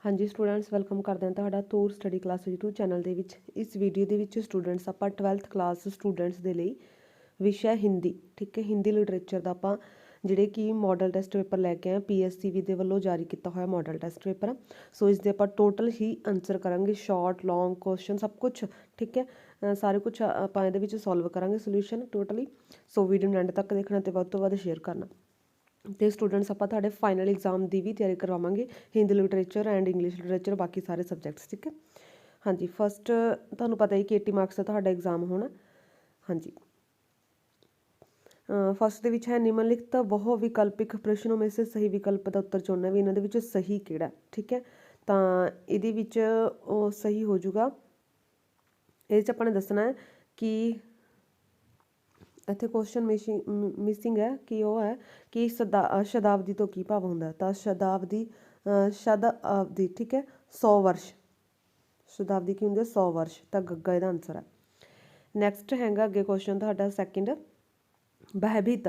हाँ जी students welcome करते हैं ਤੁਹਾਡਾ ਤੂਰ ਸਟੱਡੀ ਕਲਾਸ YouTube ਚੈਨਲ ਦੇ ਵਿੱਚ। ਇਸ ਵੀਡੀਓ ਦੇ ਵਿੱਚ ਸਟੂਡੈਂਟਸ ਆਪਾਂ 12th ਕਲਾਸ ਸਟੂਡੈਂਟਸ ਦੇ ਲਈ ਵਿਸ਼ਾ ਹਿੰਦੀ, ਠੀਕ ਹੈ, ਹਿੰਦੀ ਲਿਟਰੇਚਰ ਦਾ ਆਪਾਂ ਜਿਹੜੇ ਕਿ ਮਾਡਲ ਟੈਸਟ ਪੇਪਰ ਲੈ ਕੇ ਆਏ PSCB ਦੇ ਵੱਲੋਂ ਜਾਰੀ ਕੀਤਾ ਹੋਇਆ ਮਾਡਲ ਟੈਸਟ ਪੇਪਰ। ਸੋ ਇਸ ਦੇ ਆਪਾਂ ਟੋਟਲ ਹੀ ਆਨਸਰ ਕਰਾਂਗੇ, ਸ਼ਾਰਟ ਲੌਂਗ ਕੁਐਸਚਨ ਸਭ ਕੁਝ, ਠੀਕ ਹੈ, ਸਾਰੇ ਕੁਝ ਆਪਾਂ ਇਹਦੇ ਵਿੱਚ ਸੋਲਵ ਕਰਾਂਗੇ ਸੋਲੂਸ਼ਨ ਟੋਟਲੀ। ਸੋ ਵੀਡੀਓ ਨੂੰ ਐਂਡ ਤੱਕ ਦੇਖਣਾ ਤੇ ਵੱਧ ਤੋਂ ਵੱਧ ਸ਼ੇਅਰ ਕਰਨਾ। ਤੇ ਸਟੂਡੈਂਟਸ ਆਪਾਂ ਤੁਹਾਡੇ ਫਾਈਨਲ ਐਗਜ਼ਾਮ ਦੀ ਵੀ ਤਿਆਰੀ ਕਰਵਾਵਾਂਗੇ, Hindi literature and English literature, ਬਾਕੀ ਸਾਰੇ ਸਬਜੈਕਟਸ, ਠੀਕ ਹੈ। ਹਾਂਜੀ ਫਸਟ ਤੁਹਾਨੂੰ ਪਤਾ ਹੀ ਕਿ 80 ਮਾਰਕਸ ਦਾ ਤੁਹਾਡਾ ਐਗਜ਼ਾਮ ਹੋਣਾ। ਹਾਂਜੀ फर्स्ट ਦੇ ਵਿੱਚ ਹੈ ਨਿਮਨਲਿਖਤ ਬਹੁ ਵਿਕਲਪਿਕ ਪ੍ਰਸ਼ਨੋਂ में से सही विकल्प ਦਾ ਉੱਤਰ ਚੁਣਨਾ, ਵੀ ਇਹਨਾਂ ਦੇ ਵਿੱਚੋਂ ਸਹੀ ਕਿਹੜਾ, ਠੀਕ ਹੈ। ਤਾਂ ਇਹਦੇ ਵਿੱਚ ਉਹ ਸਹੀ ਹੋ ਜਾਊਗਾ। ਇਹਦੇ 'ਚ ਆਪਾਂ ਨੇ ਦੱਸਣਾ ਹੈ ਕਿ ਇੱਥੇ ਕੁਐਸਚਨ ਮਿਸਿੰਗ ਹੈ ਕਿ ਉਹ ਹੈ ਕਿ ਸ਼ਤਾਬਦੀ ਤੋਂ ਕੀ ਭਾਵ ਹੁੰਦਾ। ਤਾਂ ਸ਼ਤਾਬਦੀ, ਠੀਕ ਹੈ, 100 ਵਰਸ਼। ਸ਼ਤਾਬਦੀ ਕੀ ਹੁੰਦੀ ਹੈ? 100 ਵਰਸ਼। ਤਾਂ ਗੱਗਾ ਇਹਦਾ ਆਨਸਰ ਹੈ। ਨੈਕਸਟ ਹੈਗਾ ਅੱਗੇ ਕੁਐਸਚਨ ਤੁਹਾਡਾ सेकंड, भयभीत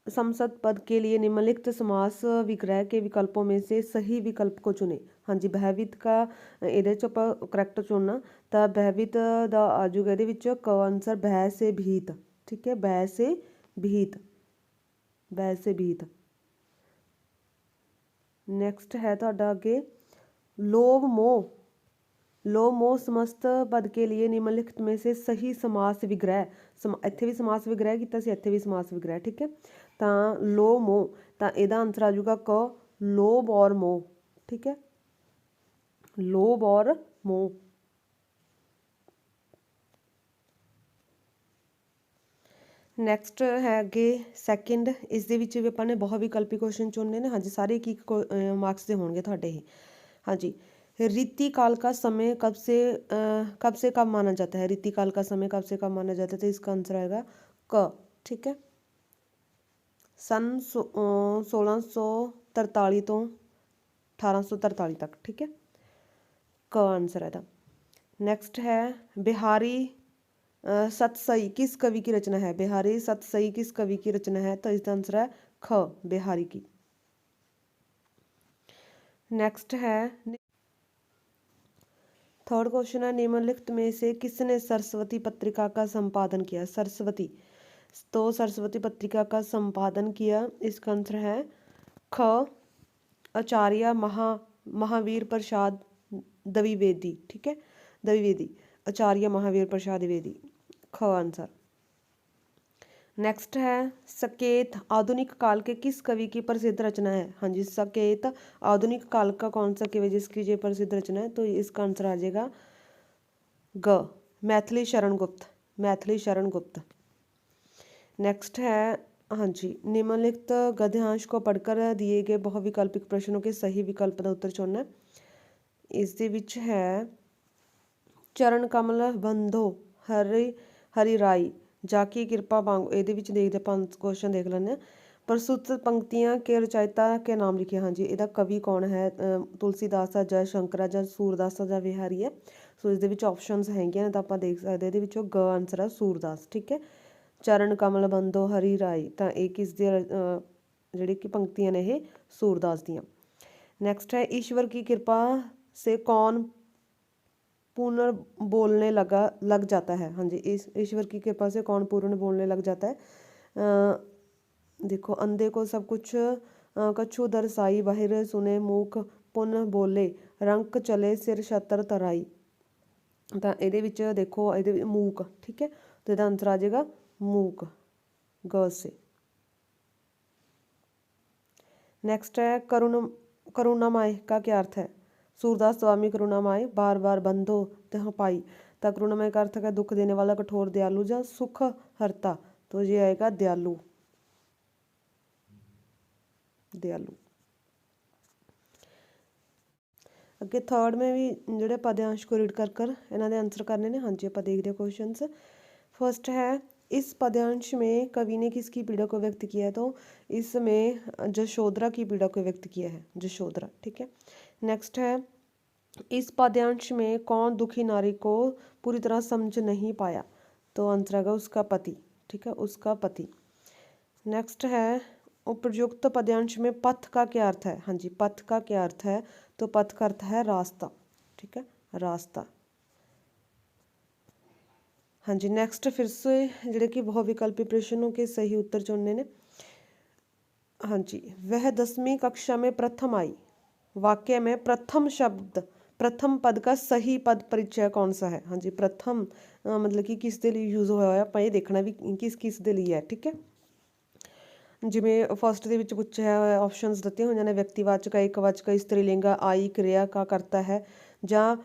संसद पद के लिए निम्नलिखित समास विग्रह के विकल्पों में से सही विकल्प को चुने। हाँ जी भयभीत का ਇਹਦੇ 'ਚ ਆਪਾਂ ਕਰੈਕਟ ਚੁਣਨਾ। ਤਾਂ भयभीत ਦਾ ਆ ਜਾਊਗਾ ਇਹਦੇ ਵਿੱਚ ਕ ਆਨਸਰ भय से भीत, ठीक है, भय से भीत, भय से भीत। ਨੈਕਸਟ ਹੈ ਤੁਹਾਡਾ ਅੱਗੇ ਲੋਭ मोह, लोभ मोह समस्त पद के लिए निम्नलिखित में से सही समास विग्रह, ਇੱਥੇ ਵੀ ਸਮਾਸ ਵਿਗ੍ਰਹਿ ਕੀਤਾ ਸੀ, ਇੱਥੇ ਵੀ ਸਮਾਸ ਵਿਗ੍ਰਹਿ, ਠੀਕ ਹੈ। ਤਾਂ ਲੋਭ ਮੋਹ, ਤਾਂ ਇਹਦਾ ਆਨਸਰ ਆ ਜਾਊਗਾ ਕ ਲੋਭ ਔਰ ਮੋਹ, ਠੀਕ ਹੈ, ਲੋਭ ਔਰ ਮੋਹ। ਨੈਕਸਟ ਹੈ ਅੱਗੇ सेकंड, ਇਸ ਦੇ ਵਿੱਚ ਵੀ ਆਪਾਂ ਨੇ ਬਹੁਤ ਵਿਕਲਪੀ ਕੁਐਸਚਨ ਚੁਣਨੇ ਨੇ। ਹਾਂਜੀ ਸਾਰੇ ਇੱਕ ਮਾਰਕਸ ਦੇ ਹੋਣਗੇ ਤੁਹਾਡੇ ਇਹ। ਹਾਂਜੀ रीति काल का समय कब से कब माना जाता है? रीति काल का समय कब से कब माना जाता है? तो इसका आंसर आएगा क, ठीक है, सन 1643 तो 1843 तक, ठीक है, क आंसर है। नेक्स्ट है बिहारी सतसई किस कवि की रचना है? बिहारी सतसई किस कवि की रचना है? तो इसका आंसर है ख, बिहारी की। नेक्स्ट है थर्ड क्वेश्चन है निम्नलिखित में से किसने सरस्वती पत्रिका का संपादन किया? सरस्वती, तो सरस्वती पत्रिका का संपादन किया, इसका आंसर है ख आचार्य महावीर प्रसाद द्विवेदी, ठीक है, द्विवेदी, आचार्य महावीर प्रसाद द्विवेदी, ख आंसर। नेक्स्ट है सकेत आधुनिक काल के किस कवि की प्रसिद्ध रचना है? हाँ जी सकेत आधुनिक काल का कौन सा कवि जिसकी ये प्रसिद्ध रचना है? तो इसका आंसर आ जाएगा ग मैथिली शरण गुप्त, मैथिली शरण गुप्त। नेक्स्ट है हाँ जी निम्नलिखित गद्यांश को पढ़कर दिए गए बहुविकल्पिक प्रश्नों के सही विकल्प का उत्तर चुनना। इस दे विच है चरण कमल बंधो हरि राई जाकी कृपा वांग, ਇਹਦੇ ਵਿੱਚ ਦੇਖਦੇ ਆਪਾਂ ਕੁਐਸਚਨ ਦੇਖ ਲੈਂਦੇ ਹਾਂ। प्रस्तुत पंक्तियां के रचयिता के नाम लिखे। हाँ जी ਇਹਦਾ ਕਵੀ ਕੌਣ ਹੈ? ਤੁਲਸੀਦਾਸ ਆ, ਜੈ ਸ਼ੰਕਰ ਆ, ਜਾਂ ਸੂਰਦਾਸ ਆ, ਜਾਂ ਵਿਹਾਰੀ ਹੈ। ਸੋ ਇਸ ਦੇ ਵਿੱਚ ਆਪਸ਼ਨਸ ਹੈਗੀਆਂ ਨੇ ਤਾਂ ਆਪਾਂ ਦੇਖ ਸਕਦੇ ਇਹਦੇ ਵਿੱਚੋਂ ਗ ਆਨਸਰ ਆ ਸੂਰਦਾਸ, ਠੀਕ ਹੈ। ਚਰਨ ਕਮਲ ਬੰਦੋ ਹਰੀ ਰਾਈ, ਤਾਂ ਇਹ ਕਿਸ ਦੇ ਜਿਹੜੀ ਕਿ ਪੰਕਤੀਆਂ ਨੇ ਇਹ ਸੂਰਦਾਸ ਦੀਆਂ। नेक्स्ट है ईश्वर की कृपा से कौन पूर्ण बोलने लग जाता है? हाँ जी ईश्वर की कृपा से कौन पूर्ण बोलने लग जाता है? देखो अंधे को सब कुछ कछु दरसाई, बाहिर सुने मूक पुन बोले, रंक चले सिर छतर तराई। ਤਾਂ ਇਹਦੇ ਵਿੱਚ ਦੇਖੋ ਇਹਦੇ ਵਿੱਚ मूक, ठीक है, तो ਇਹਦਾ आंसर आ जाएगा मूक, ग से। नेक्स्ट है करुणामय का क्या अर्थ है? सूरदास स्वामी करुणामय बार बार बंधो तह पाई, तो करुणामय का अर्थ है दुख देने वाला, कठोर, दयालु, या सुख हरता, तो ये आएगा दयालु, दयालु। अगे थर्ड में भी जोड़े पद्यांश को रीड कर इन्होंने आंसर करने ने। हाँ जी आप देखते हैं क्वेश्चंस। फर्स्ट है इस पद्यांश में कवि ने किसकी पीड़ा को व्यक्त किया है? तो इसमें जशोधरा की पीड़ा को व्यक्त किया है, जशोधरा, ठीक है। नेक्स्ट है इस पद्यांश में कौन दुखी नारी को पूरी तरह समझ नहीं पाया? तो आंसर आएगा उसका पति, ठीक है, उसका पति। नेक्स्ट है उपयुक्त पद्यांश में पथ का क्या अर्थ है? हाँ जी, पथ का क्या अर्थ है? तो पथ का अर्थ है रास्ता। ठीक है, रास्ता। हाँ जी, नेक्स्ट फिर से ਜਿਹੜੇ कि बहुविकल्पी प्रश्नों के सही उत्तर चुनने ने। हाँ जी, वह 10वीं कक्षा में प्रथम आई। वाक्य में प्रथम शब्द, प्रथम पद का सही पद परिचय कौन सा है? हाँ जी, प्रथम मतलब कि किस दे ਲਈ यूज़ ਹੋਇਆ ਹੋਇਆ, ਆਪਾਂ ਇਹ ਦੇਖਣਾ ਵੀ ਕਿਸ ਕਿਸ ਦੇ ਲਈ ਹੈ। ਠੀਕ ਹੈ, ਜਿਵੇਂ ਫਸਟ ਦੇ ਵਿੱਚ ਪੁੱਛਿਆ ਹੋਇਆ, ਆਪਸ਼ਨਸ ਦਿੱਤੀਆਂ ਹੋਈਆਂ ਨੇ, ਵਿਅਕਤੀਵਾਚਕ, ਏਕਵਚਕ, ਇਸਤਰੀ ਆਈ, ਕਿਰਿਆ ਕਾ ਕਰਤਾ ਹੈ ਜਾਂ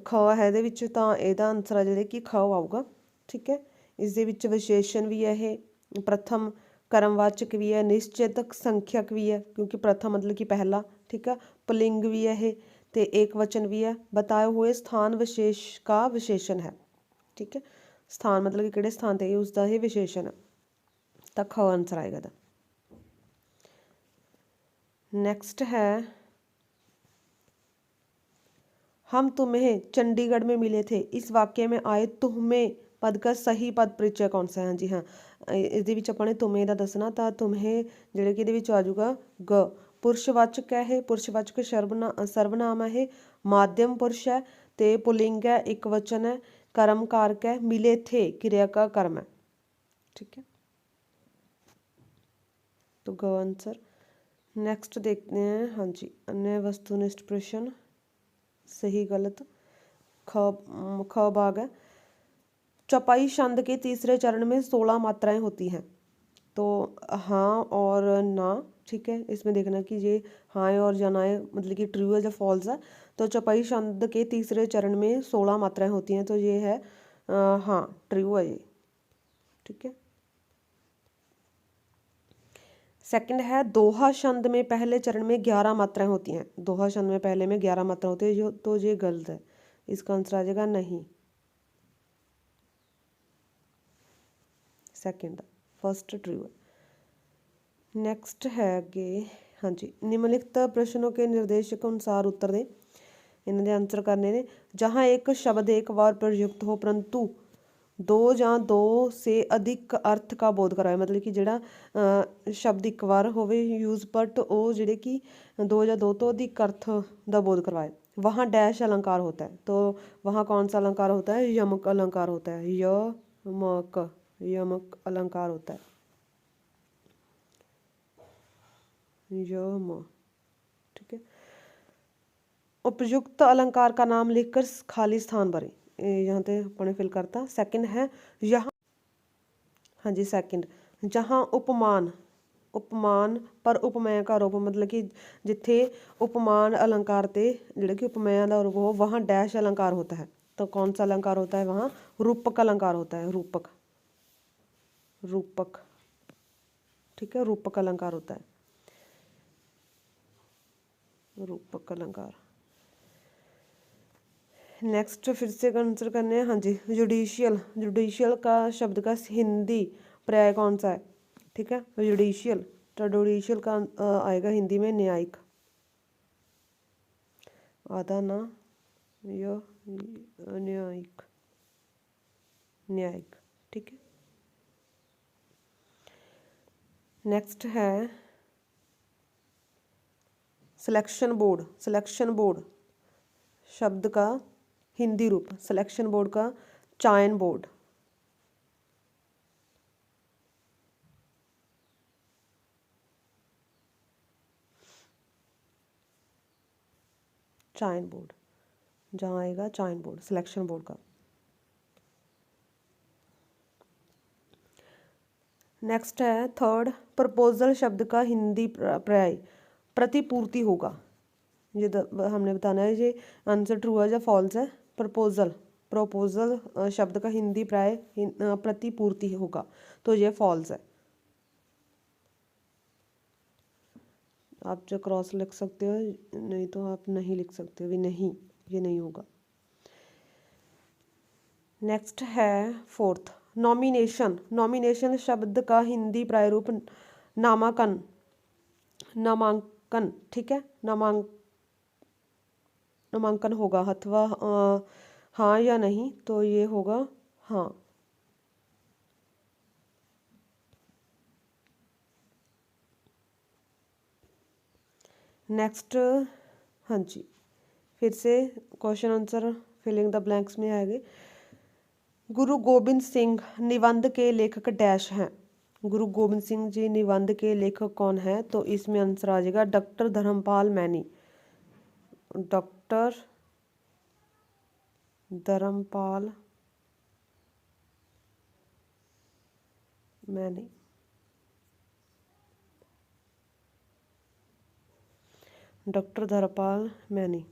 ਖ ਹੈ ਇਹਦੇ ਵਿੱਚ, ਤਾਂ ਇਹਦਾ ਆਨਸਰ ਆ ਜਿਹੜੇ ਕਿ ਖ ਆਊਗਾ। ਠੀਕ ਹੈ, ਇਸ ਦੇ ਵਿੱਚ ਵਿਸ਼ੇਸ਼ਣ ਵੀ ਹੈ ਇਹ, ਪ੍ਰਥਮ ਕਰਮਵਾਚਕ ਵੀ ਹੈ, ਨਿਸ਼ਚਿਤ ਸੰਖਿਅਕ ਵੀ ਹੈ ਕਿਉਂਕਿ ਪ੍ਰਥਮ मतलब कि पहला। ठीक है, पुलिंग भी है ये, तो एक वचन भी है। बताए हुए स्थान विशेष का विशेषण है। ठीक है, स्थान मतलब कि किहड़े स्थान ते उसका ये विशेषण है, तो ख आंसर आएगा दा। नेक्स्ट है, हम तुम्हें चंडीगढ़ में मिले थे। इस वाक्य में आए तुम्हें पद का सही पद परिचय कौन सा है? हाँ जी, हाँ, ਇਹਦੇ ਵਿੱਚ ਆਪਾਂ ਨੇ ਤੁਮੇ ਦਾ ਦੱਸਣਾ, ਤਾਂ ਤੁਮੇ ਜਿਹੜੇ ਕਿ ਇਹਦੇ ਵਿੱਚ ਆ ਜਾਊਗਾ ਗ। ਪੁਰਸ਼ਵਾਚਕ ਹੈ ਇਹ, ਪੁਰਸ਼ਵਾਚਕ ਸਰਵਨਾਮ ਹੈ ਇਹ, ਮਾਧਿਅਮ ਪੁਰਸ਼ ਹੈ ਤੇ ਪੁਲਿੰਗ ਹੈ, ਇੱਕ ਵਚਨ ਹੈ, कर्म कारक है, मिले थे क्रिया का कर्म है। ठीक है, तो ग आंसर। नेक्स्ट देखते हैं, हाँ जी, अन्य वस्तुनिष्ठ प्रश्न सही गलत। ख भाग है, चौपाई छंद के तीसरे चरण में 16 मात्राएं होती हैं, तो हाँ और ना। ठीक है, इसमें देखना कि ये हाँ और या ना मतलब कि ट्रू है या फॉल्स है। तो चौपाई छंद के तीसरे चरण में 16 मात्राएं होती हैं, तो ये है हाँ, ट्रू है ये। ठीक है, सेकंड है, दोहा छंद में पहले चरण में 11 मात्राएं होती हैं। दोहा छंद में पहले में 11 मात्रा होती है, जो तो ये गलत है, इसका आंसर आ जाएगा नहीं, सेकंड, फर्स्ट ट्रू है। नेक्स्ट है आगे, हाँ जी, निम्नलिखित प्रश्नों के निर्देशक अनुसार उत्तर दें, इन्हों के आंसर करने ने। जहाँ एक शब्द एक बार प्रयुक्त हो परंतु दो ਜਾਂ दो से अधिक अर्थ का बोध कराए, मतलब कि ਜਿਹੜਾ शब्द एक बार होवे यूज बट वो ਜਿਹੜੇ कि दो या दो तो अधिक अर्थ का बोध करवाए, वहाँ डैश अलंकार होता है। तो वहाँ कौन सा अलंकार होता है? यमक अलंकार होता है, यमक अलंकार होता है, यम। ठीक है, उपयुक्त अलंकार का नाम लिखकर खाली स्थान भरें, यहाँ पे अपने फिल करता। सेकंड है, यहाँ, हाँ जी, सेकंड, जहाँ उपमान, उपमान पर उपमेय का रूप, मतलब कि जिथे उपमान अलंकार ते जिहड़े कि उपमेय का रूप हो, वहाँ डैश अलंकार होता है। तो कौन सा अलंकार होता है? वहाँ रूपक अलंकार होता है, रूपक, रूपक। ठीक है, रूपक अलंकार होता है, रूपक अलंकार। नेक्स्ट फिर से आंसर करने हैं, हाँ जी, जुडिशियल, जुडिशियल का शब्द का हिंदी पर्याय कौन सा है? ठीक है, जुडिशियल, तो जुडिशियल का आएगा हिंदी में न्यायिक, आधा ना या न्यायिक, न्यायिक। ठीक है, नेक्स्ट है सिलेक्शन बोर्ड, सिलेक्शन बोर्ड शब्द का हिंदी रूप, सिलेक्शन बोर्ड का चयन बोर्ड, चयन बोर्ड, जहाँ आएगा चयन बोर्ड, सिलेक्शन बोर्ड का। नेक्स्ट है थर्ड, प्रपोजल शब्द का हिंदी पर्याय प्रतिपूर्ति होगा। ये हमने बताना है ये आंसर ट्रू है या फॉल्स है। प्रपोजल, प्रपोजल शब्द का हिंदी पर्याय प्रतिपूर्ति होगा, तो ये फॉल्स है। आप जो क्रॉस लिख सकते हो, नहीं तो आप नहीं लिख सकते हो भी, नहीं, ये नहीं होगा। नेक्स्ट है फोर्थ, नॉमिनेशन, नॉमिनेशन शब्द का हिंदी प्रायरूप नामांकन, नामांकन। ठीक है, नामांकन होगा अथवा हाँ या नहीं, तो ये होगा हाँ। नेक्स्ट, हाँ जी, फिर से question answer filling the blanks में आएंगे। गुरु गोबिंद सिंह निबंध के लेखक डैश हैं। गुरु गोबिंद सिंह जी निबंध के लेखक कौन है? तो इसमें आंसर आ जाएगा doctor Dharampal Maini. Doctor Dharampal Maini. Doctor Dharampal Maini.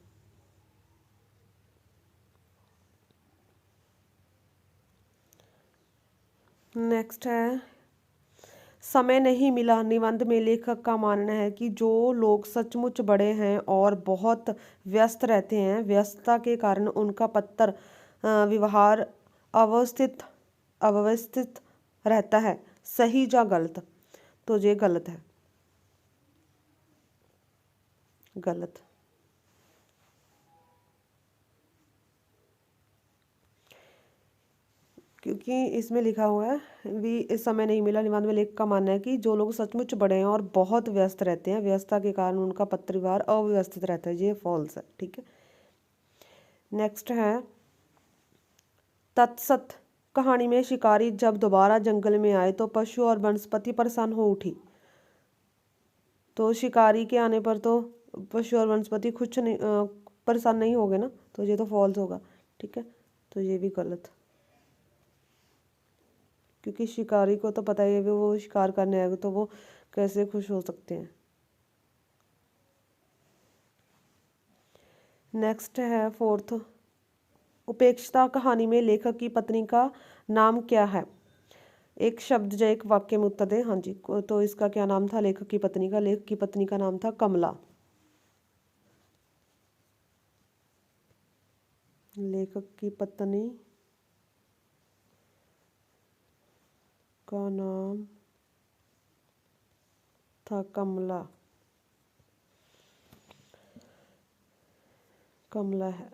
Next है, समय नहीं मिला निबंध में लेखक का मानना है कि जो लोग सचमुच बड़े हैं और बहुत व्यस्त रहते हैं, व्यस्तता के कारण उनका पत्र व्यवहार अव्यवस्थित रहता है। सही या गलत? तो ये गलत है, गलत। क्योंकि इसमें लिखा हुआ है भी इस समय नहीं मिला निबंध में लेखक का मानना है कि जो लोग सचमुच बड़े हैं और बहुत व्यस्त रहते हैं, व्यस्तता के कारण उनका पत्र व्यवहार अव्यवस्थित रहता है। ये फॉल्स है, ठीक है। नेक्स्ट है, तत्सत कहानी में शिकारी जब दोबारा जंगल में आए तो पशु और वनस्पति परेशान हो उठी। तो शिकारी के आने पर तो पशु और वनस्पति कुछ नहीं परेशान नहीं हो गए ना, तो ये तो फॉल्स होगा, ठीक है। तो ये भी गलत, क्योंकि शिकारी को तो पता ही है वो शिकार करने आएगा, तो वो कैसे खुश हो सकते हैं। नेक्स्ट है फोर्थ, उपेक्षिता कहानी में लेखक की पत्नी का नाम क्या है? एक शब्द या एक वाक्य में उत्तर दें। हाँ जी, तो इसका क्या नाम था लेखक की पत्नी का? लेखक की पत्नी का नाम था कमला। लेखक की पत्नी का नाम था कमला। कमला है।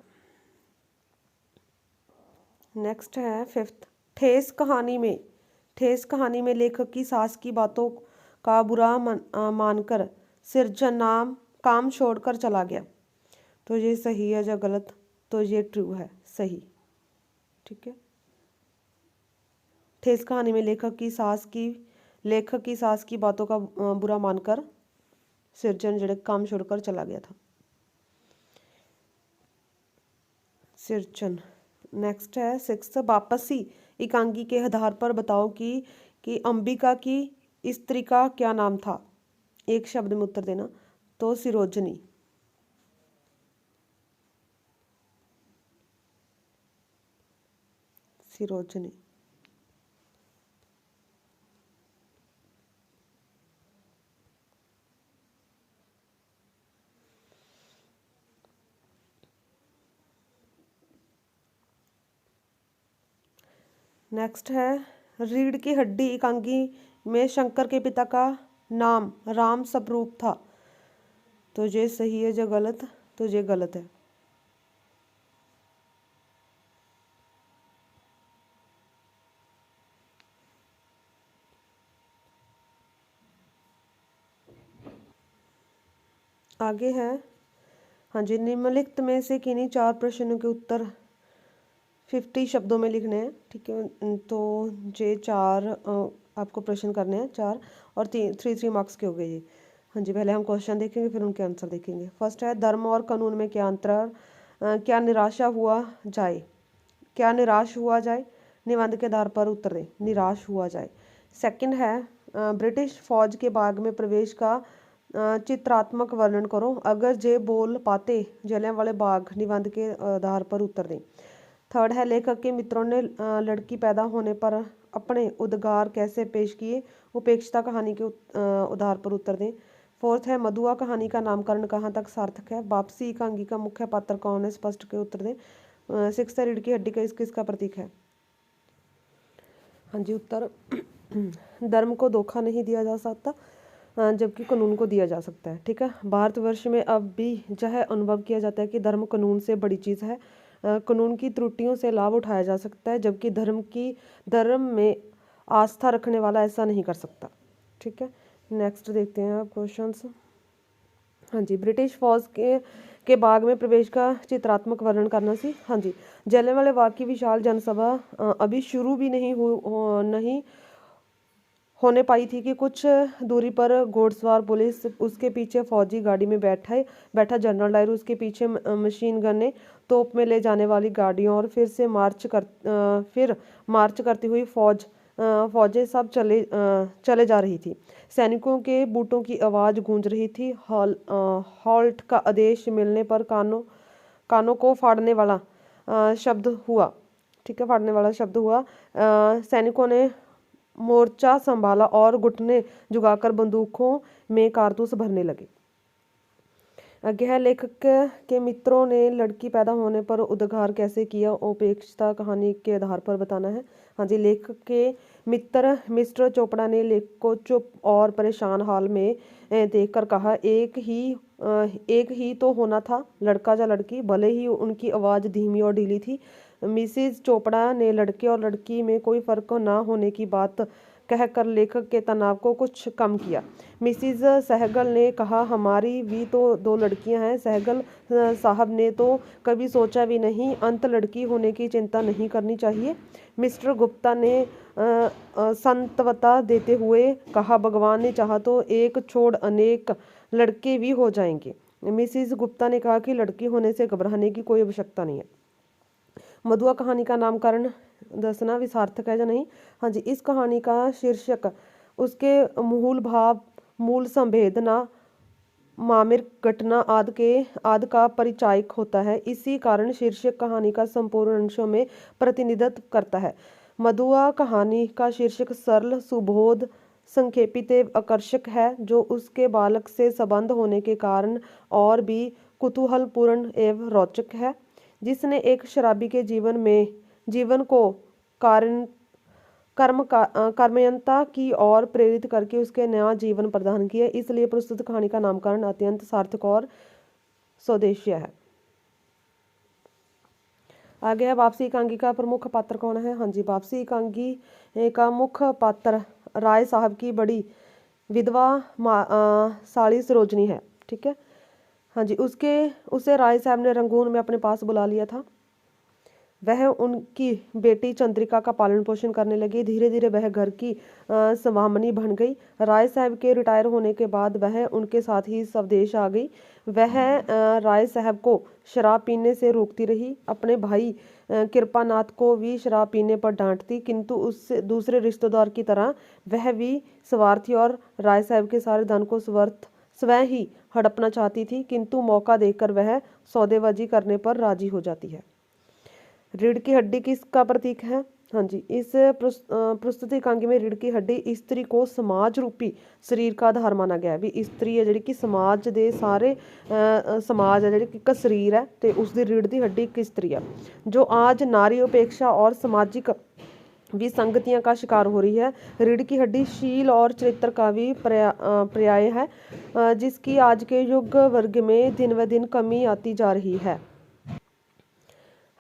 नेक्स्ट है फिफ्थ, ठेस कहानी में लेखक की सास की बातों का बुरा मानकर सिरजन नाम काम छोड़कर चला गया। तो ये सही है या गलत? तो ये ट्रू है, सही, ठीक है। ठेस कहानी में लेखक की सास की बातों का बुरा मानकर सिरजन जड़े काम छोड़कर चला गया था। सिरजन। नेक्स्ट है सिक्स, वापसी एकांगी के आधार पर बताओ कि अंबिका की स्त्री का क्या नाम था? एक शब्द में उत्तर देना। तो सिरोजनी। सिरोजनी। नेक्स्ट है, रीढ़ की हड्डी एकांगी में शंकर के पिता का नाम राम स्वरूप था। तो ये सही है या गलत? तो ये गलत है। आगे है, हाँ जी, निम्नलिखित में से किन्हीं 4 प्रश्नों के उत्तर 50 शब्दों में लिखने हैं, ठीक है। तो ये 4 आपको प्रश्न करने हैं, 4 और 3 मार्क्स के हो गए ये। हाँ जी, पहले हम क्वेश्चन देखेंगे फिर उनके आंसर देखेंगे। फर्स्ट है, धर्म और कानून में क्या अंतर? क्या निराश हुआ जाए? निबंध के आधार पर उत्तर दें। निराश हुआ जाए। सेकंड है, ब्रिटिश फौज के बाग में प्रवेश का चित्रात्मक वर्णन करो। अगर जे बोल पाते जलियांवाला बाग। निबंध के आधार पर उत्तर दें। थर्ड है, लेखक के मित्रों ने लड़की पैदा होने पर अपने उद्गार कैसे पेश किए? उपेक्षिता कहानी के आधार पर उत्तर दें। फोर्थ है, मधुआ कहानी का नामकरण कहाँ तक सार्थक है? वापसी एकांगी का मुख्य पात्र कौन है? स्पष्ट के उत्तर दें। सिक्स्थ है, रीढ़ की हड्डी का किसका प्रतीक है? हाँ जी, उत्तर धर्म को धोखा नहीं दिया जा सकता, जबकि कानून को दिया जा सकता है, ठीक है। भारतवर्ष में अब भी यह अनुभव किया जाता है कि धर्म कानून से बड़ी चीज़ है। कानून की त्रुटियों से लाभ उठाया जा सकता है, जबकि धर्म में आस्था रखने वाला ऐसा नहीं कर सकता, ठीक है। नेक्स्ट देखते हैं आप क्वेश्चंस। हाँ जी, ब्रिटिश फौज के बाग में प्रवेश का चित्रात्मक वर्णन करना सी। हाँ जी, जलियांवाले बाग की विशाल जनसभा अभी शुरू भी नहीं होने पाई थी कि कुछ दूरी पर घोड़सवार पुलिस, उसके पीछे फौजी गाड़ी में बैठा जनरल डायर, उसके पीछे मशीन गनें, तोप में ले जाने वाली गाड़ियों और फिर मार्च करती हुई फौजें सब चले जा रही थी। सैनिकों के बूटों की आवाज़ गूंज रही थी। हॉल्ट का आदेश मिलने पर कानों को फाड़ने वाला शब्द हुआ। ठीक है, फाड़ने वाला शब्द हुआ। सैनिकों ने मोर्चा संभाला और घुटने झुकाकर बंदूकों में कारतूस भरने लगे। आगे है, लेखक के मित्रों ने लड़की पैदा होने पर उद्गार कैसे किया, उपेक्षिता कहानी के आधार पर बताना है। हाँ जी, लेखक के मित्र मिस्टर चोपड़ा ने लेखक को चुप और परेशान हाल में देखकर कहा, एक ही तो होना था, लड़का या लड़की। भले ही उनकी आवाज़ धीमी और ढीली थी, मिसिज चोपड़ा ने लड़के और लड़की में कोई फर्क ना होने की बात कहकर लेखक के तनाव को कुछ कम किया। मिसिज सहगल ने कहा, हमारी भी तो 2 लड़कियां हैं। सहगल साहब ने तो कभी सोचा भी नहीं, अंत लड़की होने की चिंता नहीं करनी चाहिए। मिस्टर गुप्ता ने सांत्वना देते हुए कहा, भगवान ने चाहा तो एक छोड़ अनेक लड़के भी हो जाएंगे। मिसिज गुप्ता ने कहा कि लड़की होने से घबराने की कोई आवश्यकता नहीं है। मधुआ कहानी का नामकरण दसना भी सार्थक है या नहीं। हाँ जी, इस कहानी का शीर्षक उसके मूल भाव, मूल संवेदना, मामिर घटना आदि का परिचायक होता है। इसी कारण शीर्षक कहानी का संपूर्ण अंशों में प्रतिनिधित्व करता है। मधुआ कहानी का शीर्षक सरल, सुबोध, संक्षेपित एवं आकर्षक है, जो उसके बालक से संबंध होने के कारण और भी कुतूहलपूर्ण एवं रोचक है। जिसने एक शराबी के जीवन को कर्मयंता की ओर प्रेरित करके उसके नया जीवन प्रदान किया। इसलिए प्रस्तुत कहानी का नामकरण अत्यंत सार्थक और स्वदेशीय है। आगे है, वापसी एकांगी का प्रमुख पात्र कौन है। हाँ जी, वापसी एकांगी का मुख्य पात्र राय साहब की बड़ी विधवा साली सरोजनी है। ठीक है, हाँ जी, उसे राय साहब ने रंगून में अपने पास बुला लिया था। वह उनकी बेटी चंद्रिका का पालन पोषण करने लगी। धीरे धीरे वह घर की स्वामिनी बन गई। राय साहब के रिटायर होने के बाद वह उनके साथ ही स्वदेश आ गई। वह राय साहब को शराब पीने से रोकती रही। अपने भाई कृपानाथ को भी शराब पीने पर डांटती, किंतु उससे दूसरे रिश्तेदार की तरह वह भी स्वार्थी और राय साहब के सारे धन को स्वयं ही हड़पना चाहती थी, किंतु मौका देखकर वह सौदेबाजी करने पर राजी हो जाती है। रीढ़ की हड्डी किसका प्रतीक है। हाँ जी, इस प्रस्तुति एकांगी में रीढ़ की हड्डी स्त्री को समाज रूपी शरीर का आधार माना गया भी। स्त्री है जी समाज के सारे समाज है जी का शरीर है, तो उसकी रीढ़ की हड्डी एक स्त्री है, जो आज नारी उपेक्षा और सामाजिक विसंगतियां का शिकार हो रही है। रीढ़ की हड्डी शील और चरित्र का भी पर्याय है, जिसकी आज के युग वर्ग में दिन व दिन कमी आती जा रही है।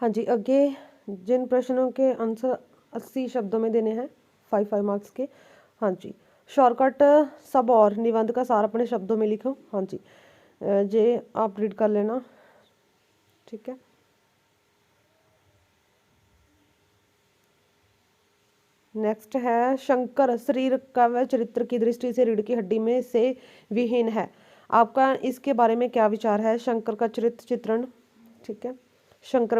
हाँ जी, आगे जिन प्रश्नों के आंसर 80 शब्दों में देने हैं, 5 मार्क्स के। हाँ जी, शॉर्टकट सब और निबंध का सार अपने शब्दों में लिखो। हाँ जी, जे आप रीड कर लेना। ठीक है, नेक्स्ट है, शंकर शरीर का व चरित्र की दृष्टि से रीढ़ की हड्डी में से विहीन है। आपका इसके बारे में क्या विचार है। शंकर का चरित्र चित्रण। ठीक है, शंकर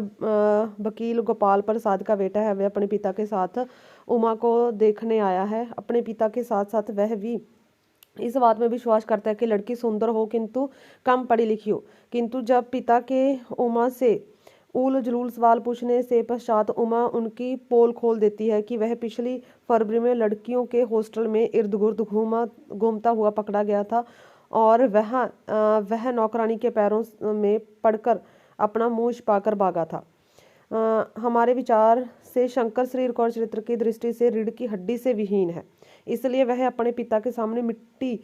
वकील गोपाल प्रसाद का बेटा है। वह अपने पिता के साथ उमा को देखने आया है। अपने पिता के साथ साथ वह भी इस बात में विश्वास करता है कि लड़की सुंदर हो किंतु कम पढ़ी लिखी हो। किंतु जब पिता के उमा से उल जलूल सवाल पूछने से पश्चात उमा उनकी पोल खोल देती है कि वह पिछली फरवरी में लड़कियों के हॉस्टल में इर्द गिर्द घूमता हुआ पकड़ा गया था और वह नौकरानी के पैरों में पड़कर अपना मुंह छिपाकर भागा था। हमारे विचार से शंकर शरीर और चरित्र की दृष्टि से रीढ़ की हड्डी से विहीन है, इसलिए वह अपने पिता के सामने मिट्टी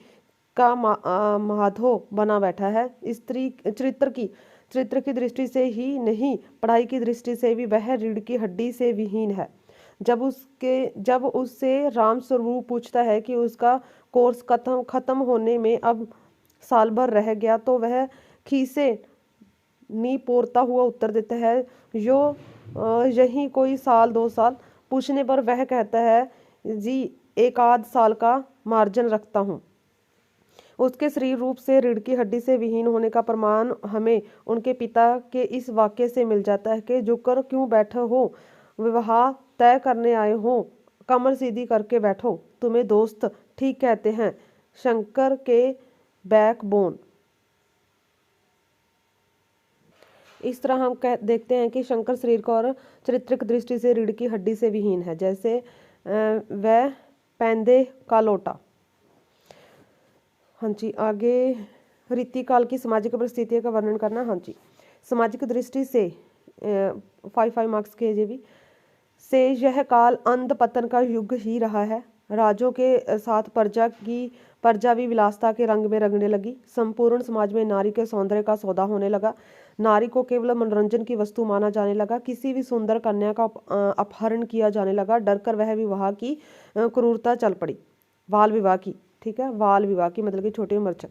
का माधो बना बैठा है। स्त्री चरित्र की दृष्टि से ही नहीं, पढ़ाई की दृष्टि से भी वह रीढ़ की हड्डी से विहीन है। जब उससे राम स्वरूप पूछता है कि उसका कोर्स खत्म होने में अब साल भर रह गया तो वह खीसे नी पोरता हुआ उत्तर देता है, जो यही कोई साल 2 साल। पूछने पर वह कहता है, जी 1 आध साल का मार्जिन रखता हूँ। उसके शरीर रूप से रीढ़ की हड्डी से विहीन होने का प्रमाण हमें उनके पिता के इस वाक्य से मिल जाता है कि झुककर क्यों बैठे हो, विवाह तय करने आए हो, कमर सीधी करके बैठो, तुम्हें दोस्त ठीक कहते हैं, शंकर के बैकबोन। इस तरह हम देखते हैं कि शंकर शरीर और चारित्रिक दृष्टि से रीढ़ की हड्डी से विहीन है, जैसे वह पैंदे का लोटा। हाँ जी, आगे रीतिकाल की सामाजिक परिस्थितियों का वर्णन करना। हाँ जी, सामाजिक दृष्टि से 5 मार्क्स के जे भी से यह काल अंध पतन का युग ही रहा है। राजों के साथ प्रजा भी विलासता के रंग में रंगने लगी। संपूर्ण समाज में नारी के सौंदर्य का सौदा होने लगा। नारी को केवल मनोरंजन की वस्तु माना जाने लगा। किसी भी सुंदर कन्या का अपहरण किया जाने लगा। डरकर वह विवाह की क्रूरता चल पड़ी, बाल विवाह की। ठीक है, बाल विवाह की मतलब कि छोटी उम्र से।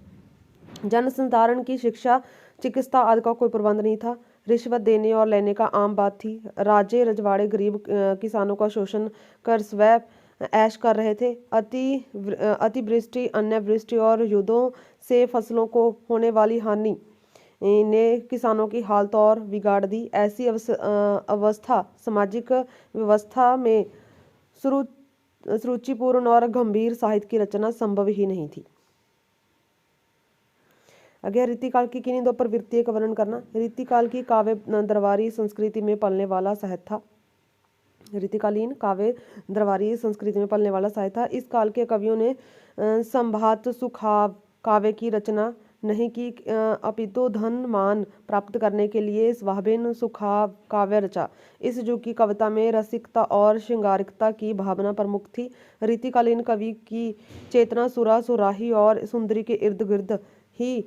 जन संधारण की शिक्षा, चिकित्सा आदि का कोई प्रबंध नहीं था। रिश्वत देने और लेने का आम बात थी। राजे रजवाड़े गरीब किसानों का शोषण कर स्वयं ऐश कर रहे थे। अतिवृष्टि, अनावृष्टि और युद्धों से फसलों को होने वाली हानि ने किसानों की हालत और बिगाड़ दी। ऐसी अवस्था सामाजिक व्यवस्था में सुरुचिपूर्ण और गंभीर साहित्य की रचना संभव ही नहीं थी। आगे रीतिकाल की किन्हीं 2 प्रवृत्तियों का वर्णन करना। रीतिकाल की काव्य दरबारी संस्कृति में पलने वाला साहित्य था। रीतिकालीन काव्य दरबारी संस्कृति में पलने वाला साहित्य था। इस काल के कवियों ने संभात सुखाव काव्य की रचना नहीं की, अपितु धन मान प्राप्त करने के लिए स्वाभिन सुखाव काव्य रचा। इस युग की कविता में रसिकता और श्रृंगारिकता की भावना प्रमुख थी। रीतिकालीन कवि की चेतना सुरा सुराही और सुंदरी के इर्द गिर्द ही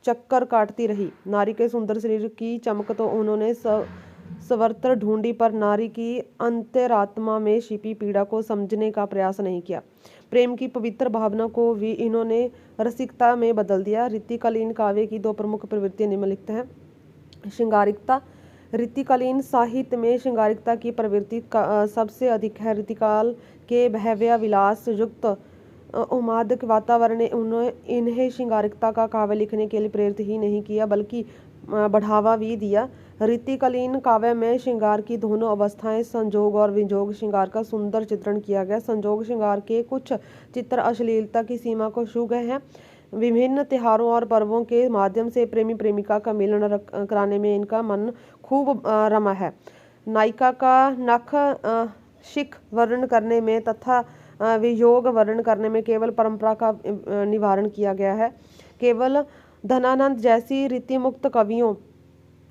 चक्कर काटती रही। नारी के सुंदर शरीर की चमक तो उन्होंने सर्वत्र ढूंढी, पर नारी की अंतरात्मा में छिपी पीड़ा को समझने का प्रयास नहीं किया। प्रेम की पवित्र भावना को भी इन्होंने रसिकता में बदल दिया। रीतिकालीन काव्य की 2 प्रमुख प्रवृत्तियां निम्नलिखित हैं। श्रृंगारिकता। रीतिकालीन साहित्य में श्रृंगारिकता की प्रवृत्ति सबसे अधिक है। रीतिकाल के भव्य विलास युक्त उन्मादक वातावरण ने इन्हें श्रृंगारिकता का काव्य लिखने के लिए प्रेरित ही नहीं किया, बल्कि बढ़ावा भी दिया। रीतिकालीन काव्य में श्रृंगार की दोनों अवस्थाएं, संजोग और विजोग श्रृंगार का सुंदर चित्रण किया गया। संजोग श्रृंगार के कुछ चित्र अश्लीलता की सीमा को छू गए हैं। विभिन्न त्योहारों और पर्वों के माध्यम से प्रेमी प्रेमिका का मिलन कराने में इनका मन खूब रमा है। नायिका का नख शिख वर्णन करने में तथा वियोग वर्णन करने में केवल परंपरा का निवारण किया गया है। केवल धनानंद जैसी रीति मुक्त कवियों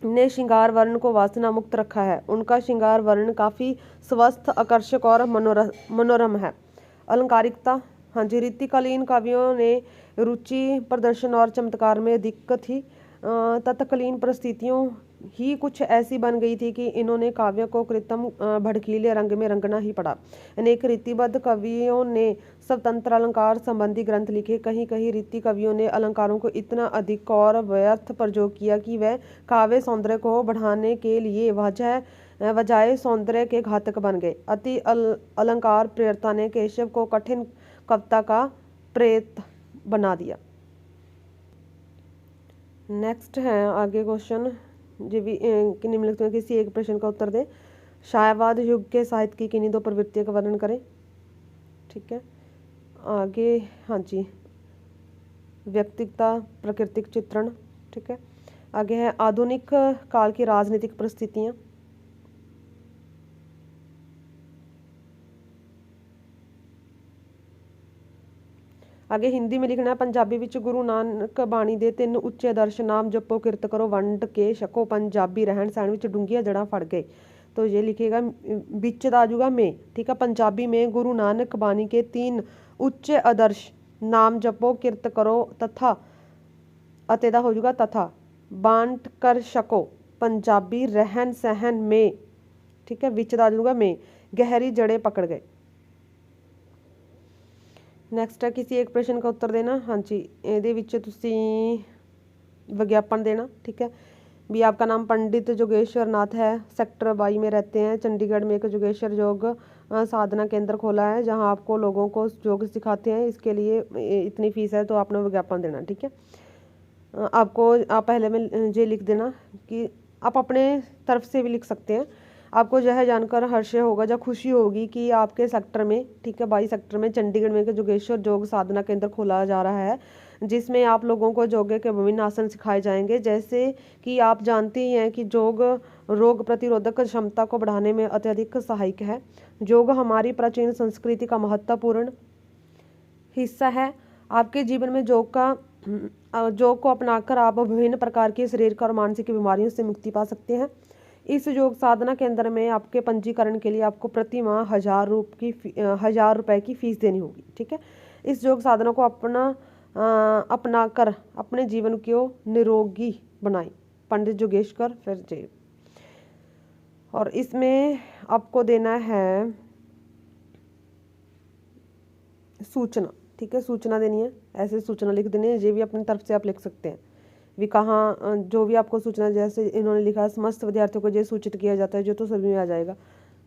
ने श्रृंगार वर्ण को वासना मुक्त रखा है। उनका श्रृंगार वर्ण काफी स्वस्थ, आकर्षक और मनोरम है। अलंकारिकता। हाँ जी, रीतिकालीन कवियों ने रुचि प्रदर्शन और चमत्कार में अधिक थी। तत्कालीन परिस्थितियों ही कुछ ऐसी बन गई थी कि इन्होंने काव्य को कृत्रिम भड़कीले रंग में रंगना ही पड़ा। अनेक रीतिबद्ध कवियों ने स्वतंत्र अलंकार संबंधी ग्रंथ लिखे। कहीं कहीं रीति कवियों ने अलंकारों को इतना अधिक और व्यर्थ प्रयोग किया कि वह काव्य सौंदर्य को बढ़ाने के लिए बजाय सौंदर्य के घातक बन गए। अति अलंकार प्रियता ने केशव को कठिन कविता का प्रेत बना दिया। नेक्स्ट है आगे क्वेश्चन, जो भी निम्नलिखित में किसी एक प्रश्न का उत्तर दे। शायावाद युग के साहित्य की किन्हीं 2 प्रवृत्तियों का वर्णन करें। ठीक है, आगे हाँ जी, व्यक्तिगता प्राकृतिक चित्रण। ठीक है, आगे है आधुनिक काल की राजनीतिक परिस्थितियाँ। आगे हिंदी में लिखना है। पंजाबी विच गुरु नानक बाणी दे 3 उच्चे आदर्श, नाम जपो किरत करो वंड के छको, पंजाबी रहन सहन विच डूंघियां जड़ां फड़ गए। तो ये लिखेगा बिच दा आ जाऊगा में। ठीक है, पंजाबी में गुरु नानक बाणी के 3 उच्चे आदर्श, नाम जपो किरत करो तथा अते दा हो जाऊगा तथा बांट कर छको, पंजाबी रहन सहन में। ठीक है, बिच दा आ जाऊगा में, गहरी जड़ें पकड़ गए। ਨੈਕਸਟ ਹੈ किसी एक प्रश्न का उत्तर देना। हाँ जी, ਇਹਦੇ ਵਿੱਚ ਤੁਸੀਂ विज्ञापन देना। ठीक है, भी आपका नाम पंडित जोगेश्वर नाथ है, सेक्टर 22 में रहते हैं, चंडीगढ़ में एक जोगेश्वर योग साधना केंद्र खोला है जहां आपको लोगों को योग सिखाते हैं, इसके लिए इतनी फीस है, तो आपने विज्ञापन देना। ठीक है, आपको आप पहले में ये लिख देना कि आप अपने तरफ से भी लिख सकते हैं। आपको यह जानकर हर्ष होगा या खुशी होगी कि आपके सेक्टर में, ठीक है, 22 सेक्टर में चंडीगढ़ में जोगेश्वर योग साधना केंद्र खोला जा रहा है, जिसमें आप लोगों को योग के विभिन्न आसन सिखाए जाएंगे। जैसे कि आप जानते ही हैं कि योग रोग प्रतिरोधक क्षमता को बढ़ाने में अत्यधिक सहायक है। योग हमारी प्राचीन संस्कृति का महत्वपूर्ण हिस्सा है। आपके जीवन में योग को अपनाकर आप विभिन्न प्रकार की शारीरिक और मानसिक बीमारियों से मुक्ति पा सकते हैं। इस योग साधना केंद्र में आपके पंजीकरण के लिए आपको प्रति माह 1000 रुपये की फीस देनी होगी। ठीक है, इस योग साधना को अपनाकर अपने जीवन को निरोगी बनाएं। पंडित जोगेश्वर फिर जय। और इसमें आपको देना है सूचना। ठीक है, सूचना देनी है, ऐसे सूचना लिख देनी है, ये भी अपनी तरफ से आप लिख सकते हैं भी कहाँ जो भी आपको सूचना, जैसे इन्होंने लिखा है समस्त विद्यार्थियों को ये सूचित किया जाता है, जो तो सभी में आ जाएगा,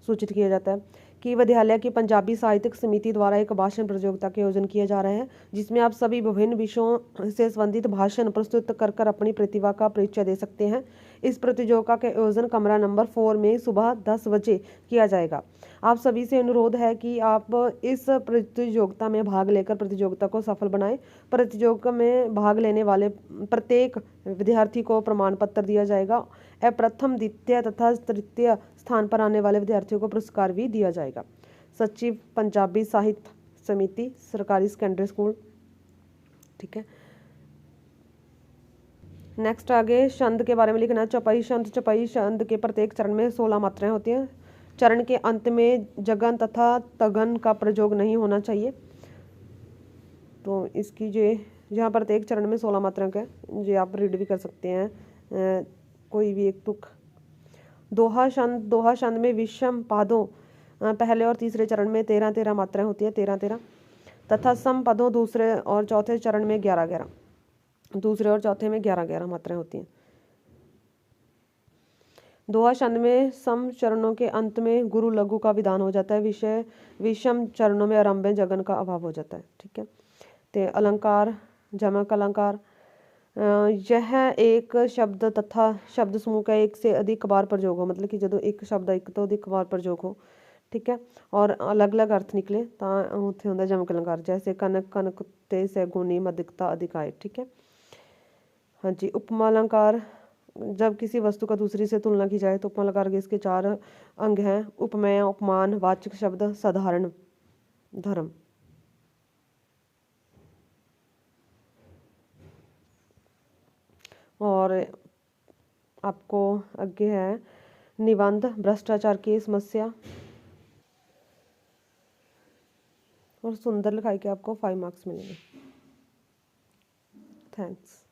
सूचित किया जाता है कि विद्यालय की पंजाबी साहित्यिक समिति द्वारा एक भाषण प्रतियोगिता का आयोजन किया जा रहा है, जिसमें आप सभी विभिन्न विषयों से संबंधित भाषण प्रस्तुत कर अपनी प्रतिभा का परिचय दे सकते हैं। इस प्रतियोगिता का आयोजन कमरा नंबर 4 में सुबह 10 बजे किया जाएगा। आप सभी से अनुरोध है कि आप इस प्रतियोगिता में भाग लेकर प्रतियोगिता को सफल बनाएं। प्रतियोगिता में भाग लेने वाले प्रत्येक विद्यार्थी को प्रमाण पत्र दिया जाएगा और प्रथम, द्वितीय तथा तृतीय स्थान पर आने वाले विद्यार्थियों को पुरस्कार भी दिया जाएगा। सचिव पंजाबी साहित्य समिति, सरकारी सेकेंडरी स्कूल। ठीक है, नेक्स्ट आगे छंद के बारे में लिखना है। चौपाई छंद। चौपाई छंद के प्रत्येक चरण में 16 मात्राएं होती हैं। चरण के अंत में जगन तथा तगन का प्रयोग नहीं होना चाहिए। तो इसकी जो यहाँ प्रत्येक चरण में 16 मात्रा का जो आप रीड भी कर सकते हैं, कोई भी एक तुक। दोहा छंद। दोहा छंद में विषम पादों पहले और तीसरे चरण में 13-13 मात्राएं होती हैं, 13-13, तथा सम पदों दूसरे और चौथे चरण में 11-11, दूसरे और चौथे में 11-11 मात्राएं होती हैं। दोहा छंद में सम चरणों के अंत में गुरु लघु का विधान हो जाता है। विषय विषम चरणों में आरंभ में जगन का अभाव हो जाता है। ठीक है, तो अलंकार, जमक अलंकार, यह एक शब्द तथा शब्द समूह का एक से अधिक बार प्रयोग हो, मतलब कि जो एक शब्द एक तो अधिक बार प्रयोग हो। ठीक है, और अलग अलग अर्थ निकले तो उत्थे होंदा जमक अलंकार, जैसे कनक, कनक ते सैगुनी, अधिकता, अधिकाय। ठीक है, हाँ जी। उपमा अलंकार, जब किसी वस्तु का दूसरी से तुलना की जाए तो उपमा अलंकार के इसके 4 अंग हैं। उपमेय, उपमान, वाचक शब्द, साधारण, धर्म। और आपको आगे है निबंध, भ्रष्टाचार की समस्या, और सुंदर लिखाई के आपको 5 मार्क्स मिलेंगे। थैंक्स।